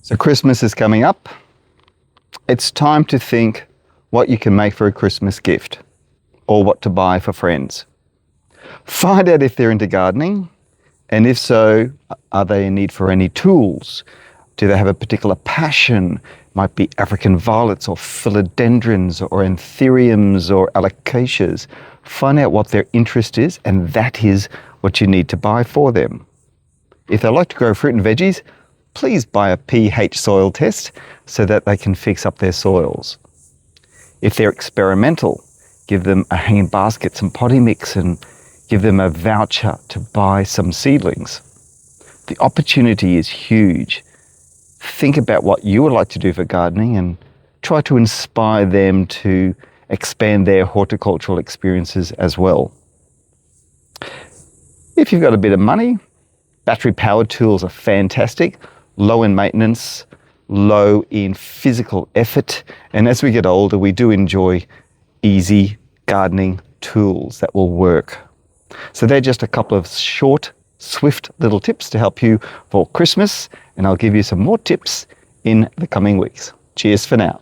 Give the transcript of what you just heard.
So Christmas is coming up. It's time to think what you can make for a Christmas gift or what to buy for friends. Find out if they're into gardening, and if so, are they in need for any tools? Do they have a particular passion? Might be African violets or philodendrons or anthuriums or alocasias. Find out what their interest is, and that is what you need to buy for them. If they like to grow fruit and veggies, please buy a pH soil test so that they can fix up their soils. If they're experimental, give them a hanging basket, some potting mix, and give them a voucher to buy some seedlings. The opportunity is huge. Think about what you would like to do for gardening and try to inspire them to expand their horticultural experiences as well. If you've got a bit of money, battery-powered tools are fantastic, low in maintenance, low in physical effort, and as we get older, we do enjoy easy gardening tools that will work. So they're just a couple of short, swift little tips to help you for Christmas, and I'll give you some more tips in the coming weeks. Cheers for now.